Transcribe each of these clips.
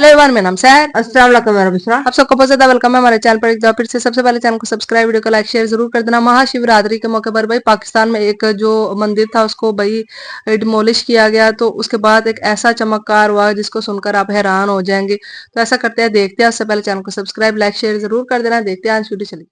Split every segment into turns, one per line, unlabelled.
Hello everyone, मेरा नाम है अस्सलाम वालेकुम मेरा बिस्रा। आप सबको बहुत ज्यादा वेलकम है हमारे चैनल पर। एक बार फिर से सबसे पहले चैनल को सब्सक्राइब, वीडियो को लाइक शेयर जरूर कर देना। महाशिवरात्रि के मौके पर भाई पाकिस्तान में एक जो मंदिर था उसको भाई डिमोलिश किया गया, तो उसके बाद एक ऐसा चमत्कार हुआ जिसको सुनकर आप हैरान हो जाएंगे। तो ऐसा करते हैं, देखते हैं। उससे पहले चैनल को सब्सक्राइब, लाइक शेयर जरूर कर देना। देखते हैं, आज वीडियो चली।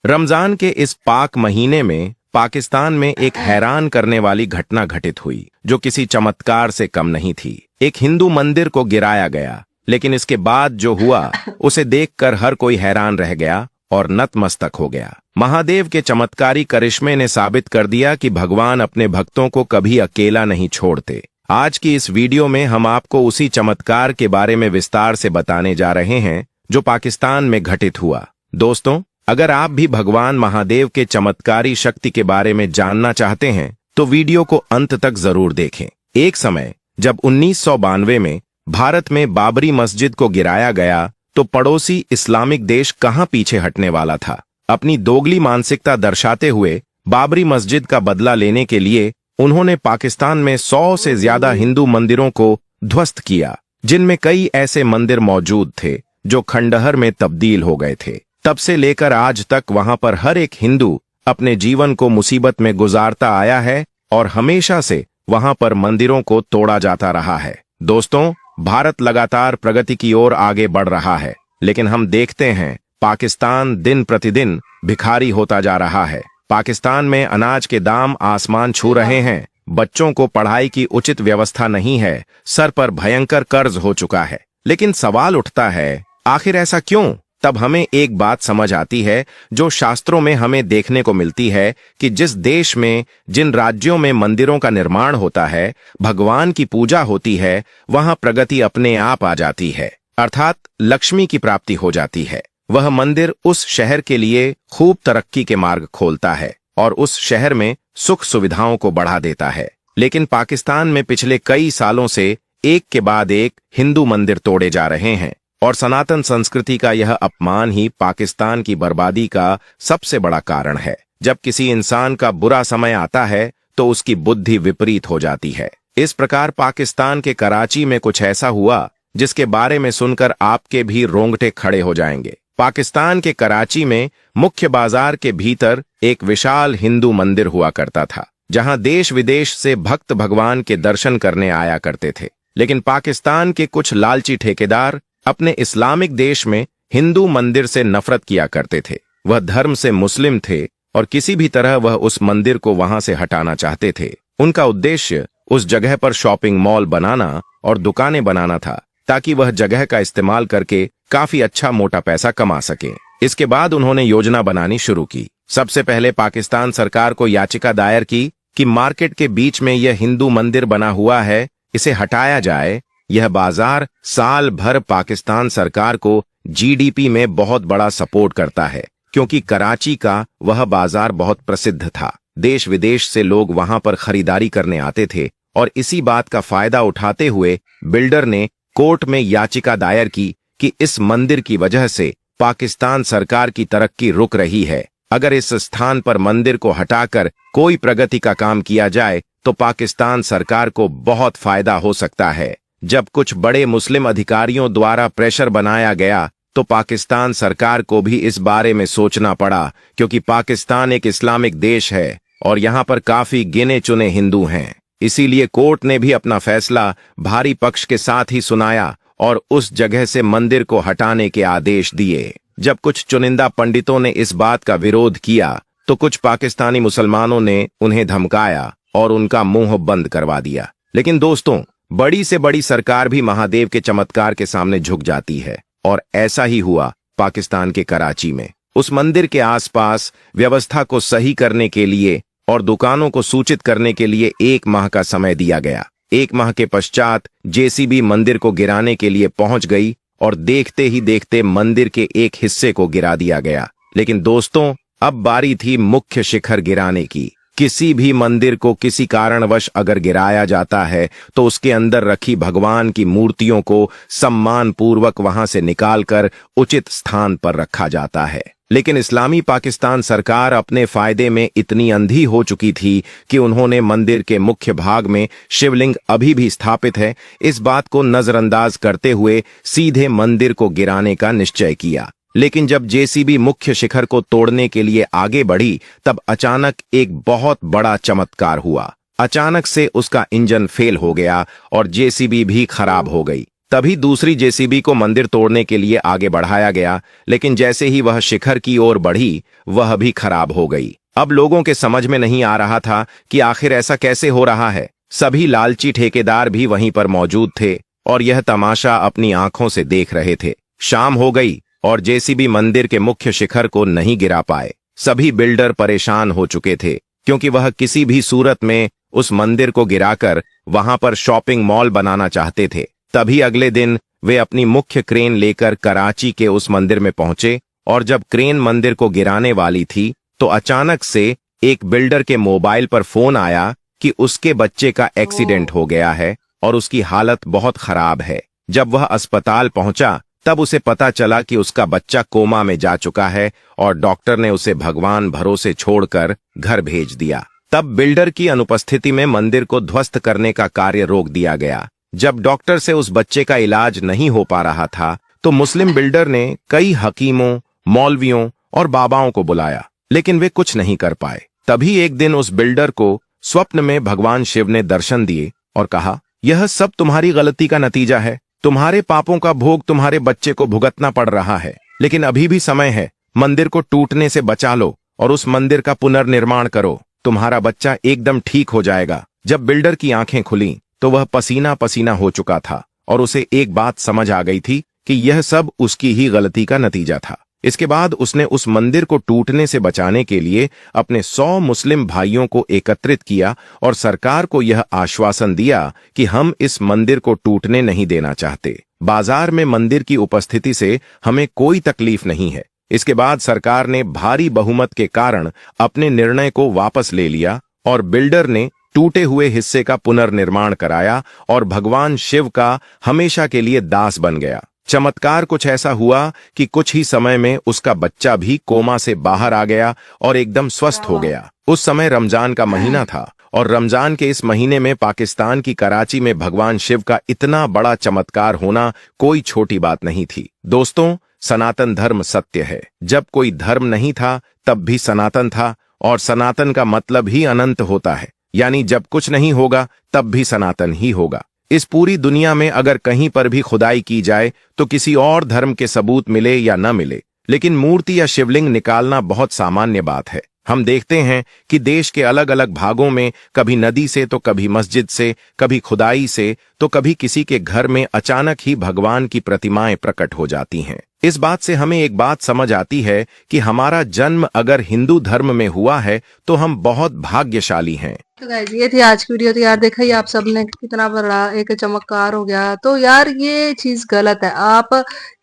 रमजान के इस पाक महीने में पाकिस्तान में एक हैरान करने वाली घटना घटित हुई जो किसी चमत्कार से कम नहीं थी। एक हिंदू मंदिर को गिराया गया, लेकिन इसके बाद जो हुआ उसे देखकर हर कोई हैरान रह गया और नतमस्तक हो गया। महादेव के चमत्कारी करिश्मे ने साबित कर दिया कि भगवान अपने भक्तों को कभी अकेला नहीं छोड़ते। आज की इस वीडियो में हम आपको उसी चमत्कार के बारे में विस्तार से बताने जा रहे हैं जो पाकिस्तान में घटित हुआ। दोस्तों, अगर आप भी भगवान महादेव के चमत्कारी शक्ति के बारे में जानना चाहते हैं तो वीडियो को अंत तक जरूर देखें। एक समय जब 1992 में भारत में बाबरी मस्जिद को गिराया गया तो पड़ोसी इस्लामिक देश कहां पीछे हटने वाला था। अपनी दोगली मानसिकता दर्शाते हुए बाबरी मस्जिद का बदला लेने के लिए उन्होंने पाकिस्तान में 100 से ज्यादा हिंदू मंदिरों को ध्वस्त किया, जिनमें कई ऐसे मंदिर मौजूद थे जो खंडहर में तब्दील हो गए थे। तब से लेकर आज तक वहां पर हर एक हिंदू अपने जीवन को मुसीबत में गुजारता आया है और हमेशा से वहां पर मंदिरों को तोड़ा जाता रहा है। दोस्तों, भारत लगातार प्रगति की ओर आगे बढ़ रहा है, लेकिन हम देखते हैं पाकिस्तान दिन प्रतिदिन भिखारी होता जा रहा है। पाकिस्तान में अनाज के दाम आसमान छू रहे हैं, बच्चों को पढ़ाई की उचित व्यवस्था नहीं है, सर पर भयंकर कर्ज हो चुका है। लेकिन सवाल उठता है, आखिर ऐसा क्यों? तब हमें एक बात समझ आती है जो शास्त्रों में हमें देखने को मिलती है कि जिस देश में, जिन राज्यों में मंदिरों का निर्माण होता है, भगवान की पूजा होती है, वहां प्रगति अपने आप आ जाती है, अर्थात लक्ष्मी की प्राप्ति हो जाती है। वह मंदिर उस शहर के लिए खूब तरक्की के मार्ग खोलता है और उस शहर में सुख सुविधाओं को बढ़ा देता है। लेकिन पाकिस्तान में पिछले कई सालों से एक के बाद एक हिंदू मंदिर तोड़े जा रहे हैं और सनातन संस्कृति का यह अपमान ही पाकिस्तान की बर्बादी का सबसे बड़ा कारण है। जब किसी इंसान का बुरा समय आता है तो उसकी बुद्धि विपरीत हो जाती है। इस प्रकार पाकिस्तान के कराची में कुछ ऐसा हुआ जिसके बारे में सुनकर आपके भी रोंगटे खड़े हो जाएंगे। पाकिस्तान के कराची में मुख्य बाजार के भीतर एक विशाल हिंदू मंदिर हुआ करता था, जहां देश विदेश से भक्त भगवान के दर्शन करने आया करते थे। लेकिन पाकिस्तान के कुछ लालची ठेकेदार अपने इस्लामिक देश में हिंदू मंदिर से नफरत किया करते थे। वह धर्म से मुस्लिम थे और किसी भी तरह वह उस मंदिर को वहां से हटाना चाहते थे। उनका उद्देश्य उस जगह पर शॉपिंग मॉल बनाना और दुकानें बनाना था, ताकि वह जगह का इस्तेमाल करके काफी अच्छा मोटा पैसा कमा सके। इसके बाद उन्होंने योजना बनानी शुरू की। सबसे पहले पाकिस्तान सरकार को याचिका दायर की कि मार्केट के बीच में यह हिंदू मंदिर बना हुआ है, इसे हटाया जाए। यह बाजार साल भर पाकिस्तान सरकार को जीडीपी में बहुत बड़ा सपोर्ट करता है, क्योंकि कराची का वह बाजार बहुत प्रसिद्ध था। देश विदेश से लोग वहां पर खरीदारी करने आते थे और इसी बात का फायदा उठाते हुए बिल्डर ने कोर्ट में याचिका दायर की कि इस मंदिर की वजह से पाकिस्तान सरकार की तरक्की रुक रही है। अगर इस स्थान पर मंदिर को हटाकर कोई प्रगति का काम किया जाए तो पाकिस्तान सरकार को बहुत फायदा हो सकता है। जब कुछ बड़े मुस्लिम अधिकारियों द्वारा प्रेशर बनाया गया तो पाकिस्तान सरकार को भी इस बारे में सोचना पड़ा, क्योंकि पाकिस्तान एक इस्लामिक देश है और यहाँ पर काफी गिने चुने हिंदू हैं। इसीलिए कोर्ट ने भी अपना फैसला भारी पक्ष के साथ ही सुनाया और उस जगह से मंदिर को हटाने के आदेश दिए। जब कुछ चुनिंदा पंडितों ने इस बात का विरोध किया तो कुछ पाकिस्तानी मुसलमानों ने उन्हें धमकाया और उनका मुंह बंद करवा दिया। लेकिन दोस्तों, बड़ी से बड़ी सरकार भी महादेव के चमत्कार के सामने झुक जाती है और ऐसा ही हुआ पाकिस्तान के कराची में। उस मंदिर के आसपास व्यवस्था को सही करने के लिए और दुकानों को सूचित करने के लिए 1 माह का समय दिया गया। 1 माह के पश्चात जेसीबी मंदिर को गिराने के लिए पहुंच गई और देखते ही देखते मंदिर के एक हिस्से को गिरा दिया गया। लेकिन दोस्तों, अब बारी थी मुख्य शिखर गिराने की। किसी भी मंदिर को किसी कारणवश अगर गिराया जाता है तो उसके अंदर रखी भगवान की मूर्तियों को सम्मान पूर्वक वहां से निकालकर उचित स्थान पर रखा जाता है। लेकिन इस्लामी पाकिस्तान सरकार अपने फायदे में इतनी अंधी हो चुकी थी कि उन्होंने मंदिर के मुख्य भाग में शिवलिंग अभी भी स्थापित है इस बात को नजरअंदाज करते हुए सीधे मंदिर को गिराने का निश्चय किया। लेकिन जब जेसीबी मुख्य शिखर को तोड़ने के लिए आगे बढ़ी तब अचानक एक बहुत बड़ा चमत्कार हुआ। अचानक से उसका इंजन फेल हो गया और जेसीबी भी खराब हो गई। तभी दूसरी जेसीबी को मंदिर तोड़ने के लिए आगे बढ़ाया गया, लेकिन जैसे ही वह शिखर की ओर बढ़ी वह भी खराब हो गई। अब लोगों के समझ में नहीं आ रहा था कि आखिर ऐसा कैसे हो रहा है। सभी लालची ठेकेदार भी वहीं पर मौजूद थे और यह तमाशा अपनी आंखों से देख रहे थे। शाम हो गई और जेसीबी मंदिर के मुख्य शिखर को नहीं गिरा पाए। सभी बिल्डर परेशान हो चुके थे क्योंकि वह किसी भी सूरत में उस मंदिर को गिराकर वहां पर शॉपिंग मॉल बनाना चाहते थे। तभी अगले दिन वे अपनी मुख्य क्रेन लेकर कराची के उस मंदिर में पहुंचे और जब क्रेन मंदिर को गिराने वाली थी तो अचानक से एक बिल्डर के मोबाइल पर फोन आया कि उसके बच्चे का एक्सीडेंट हो गया है और उसकी हालत बहुत खराब है। जब वह अस्पताल पहुंचा तब उसे पता चला कि उसका बच्चा कोमा में जा चुका है और डॉक्टर ने उसे भगवान भरोसे छोड़कर घर भेज दिया। तब बिल्डर की अनुपस्थिति में मंदिर को ध्वस्त करने का कार्य रोक दिया गया। जब डॉक्टर से उस बच्चे का इलाज नहीं हो पा रहा था तो मुस्लिम बिल्डर ने कई हकीमों, मौलवियों और बाबाओं को बुलाया, लेकिन वे कुछ नहीं कर पाए। तभी एक दिन उस बिल्डर को स्वप्न में भगवान शिव ने दर्शन दिए और कहा, यह सब तुम्हारी गलती का नतीजा है। तुम्हारे पापों का भोग तुम्हारे बच्चे को भुगतना पड़ रहा है, लेकिन अभी भी समय है। मंदिर को टूटने से बचा लो और उस मंदिर का पुनर्निर्माण करो। तुम्हारा बच्चा एकदम ठीक हो जाएगा। जब बिल्डर की आंखें खुली तो वह पसीना पसीना हो चुका था और उसे एक बात समझ आ गई थी कि यह सब उसकी ही गलती का नतीजा था। इसके बाद उसने उस मंदिर को टूटने से बचाने के लिए अपने 100 मुस्लिम भाइयों को एकत्रित किया और सरकार को यह आश्वासन दिया कि हम इस मंदिर को टूटने नहीं देना चाहते। बाजार में मंदिर की उपस्थिति से हमें कोई तकलीफ नहीं है। इसके बाद सरकार ने भारी बहुमत के कारण अपने निर्णय को वापस ले लिया और बिल्डर ने टूटे हुए हिस्से का पुनर्निर्माण कराया और भगवान शिव का हमेशा के लिए दास बन गया। चमत्कार कुछ ऐसा हुआ कि कुछ ही समय में उसका बच्चा भी कोमा से बाहर आ गया और एकदम स्वस्थ हो गया। उस समय रमजान का महीना था और रमजान के इस महीने में पाकिस्तान की कराची में भगवान शिव का इतना बड़ा चमत्कार होना कोई छोटी बात नहीं थी। दोस्तों, सनातन धर्म सत्य है। जब कोई धर्म नहीं था तब भी सनातन था और सनातन का मतलब ही अनंत होता है, यानी जब कुछ नहीं होगा तब भी सनातन ही होगा। इस पूरी दुनिया में अगर कहीं पर भी खुदाई की जाए तो किसी और धर्म के सबूत मिले या न मिले, लेकिन मूर्ति या शिवलिंग निकालना बहुत सामान्य बात है। हम देखते हैं कि देश के अलग अलग भागों में कभी नदी से तो कभी मस्जिद से, कभी खुदाई से तो कभी किसी के घर में अचानक ही भगवान की प्रतिमाएं प्रकट हो जाती हैं। इस बात से हमें एक बात समझ आती है कि हमारा जन्म अगर हिंदू धर्म में हुआ है तो हम बहुत भाग्यशाली हैं।
तो गाइस ये थी आज की वीडियो। तो यार देखा ही आप सबने कितना बड़ा एक चमत्कार हो गया। तो यार ये चीज गलत है। आप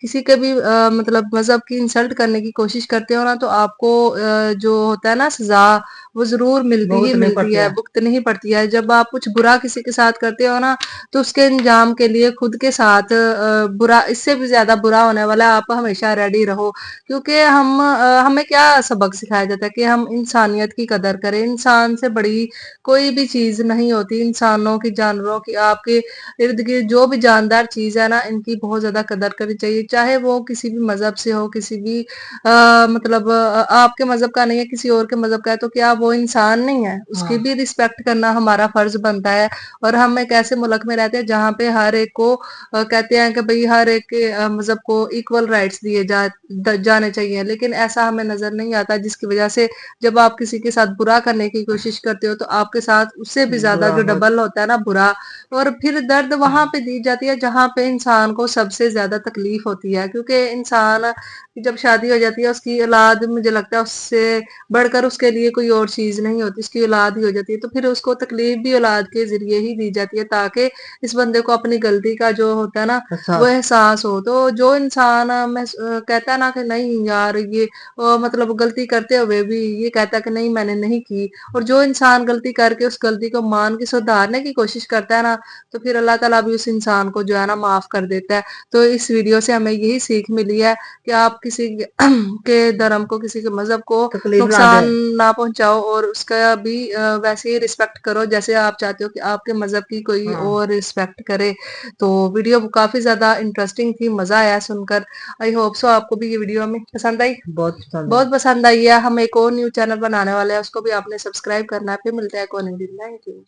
किसी के भी मतलब मजहब की इंसल्ट करने की कोशिश करते हो ना तो आपको जो होता है ना सजा वो जरूर मिलती ही मिलती है, भुगतनी ही पड़ती है। जब आप कुछ बुरा किसी के साथ करते हो ना तो उसके अंजाम के लिए खुद के साथ बुरा, इससे भी ज्यादा बुरा होने वाला है। आप हमेशा रेडी रहो, क्योंकि हमें क्या सबक सिखाया जाता है कि हम इंसानियत की कदर करें। इंसान से बड़ी कोई भी चीज नहीं होती। इंसानों की, जानवरों की, आपके इर्द गिर्द जो भी जानदार चीज है ना, इनकी बहुत ज्यादा कदर करनी चाहिए। चाहे वो किसी भी मजहब से हो, किसी भी मतलब आपके मजहब का नहीं है, किसी और के मजहब का है, तो क्या वो इंसान नहीं है? उसकी भी रिस्पेक्ट करना हमारा फर्ज बनता है। और हम एक ऐसे मुल्क में रहते हैं जहाँ पे हर एक को कहते हैं कि भाई हर एक के मजहब को इक्वल राइट्स दिए जाने चाहिए, लेकिन ऐसा हमें नजर नहीं आता, जिसकी वजह से जब आप किसी के साथ बुरा करने की कोशिश करते हो तो आपके साथ उससे भी ज्यादा जो डबल होता है ना बुरा, और फिर दर्द वहां पे दी जाती है जहां पे इंसान को सबसे ज्यादा तकलीफ होती है। क्योंकि इंसान की जब शादी हो जाती है, उसकी औलाद, मुझे लगता है उससे बढ़कर उसके लिए कोई और चीज नहीं होती, उसकी औलाद ही हो जाती है। तो फिर उसको तकलीफ भी औलाद के जरिए ही दी जाती है, ताकि इस बंदे को अपनी गलती का जो होता है ना वो एहसास हो। तो जो इंसान कहता है ना कि नहीं यार ये मतलब गलती करते हुए भी ये कहता है कि नहीं मैंने नहीं की, और जो इंसान गलती करके उस गलती को मान के सुधारने की कोशिश करता है ना, तो फिर अल्लाह ताला भी उस इंसान को जो है ना माफ कर देता है। तो इस वीडियो से हमें यही सीख मिली है कि आप किसी के धर्म को, किसी के मजहब को नुकसान ना पहुंचाओ और उसका भी वैसे ही रिस्पेक्ट करो जैसे आप चाहते हो कि आपके मजहब की कोई और रिस्पेक्ट करे। तो वीडियो काफी ज्यादा इंटरेस्टिंग थी, मजा आया सुनकर। आई होप सो आपको भी ये वीडियो हमें पसंद आई, बहुत पसंद आई है। हम एक और न्यू चैनल बनाने वाले हैं, उसको भी आपने सब्सक्राइब करना है। फिर मिलते हैं एक और वीडियो। Thank you.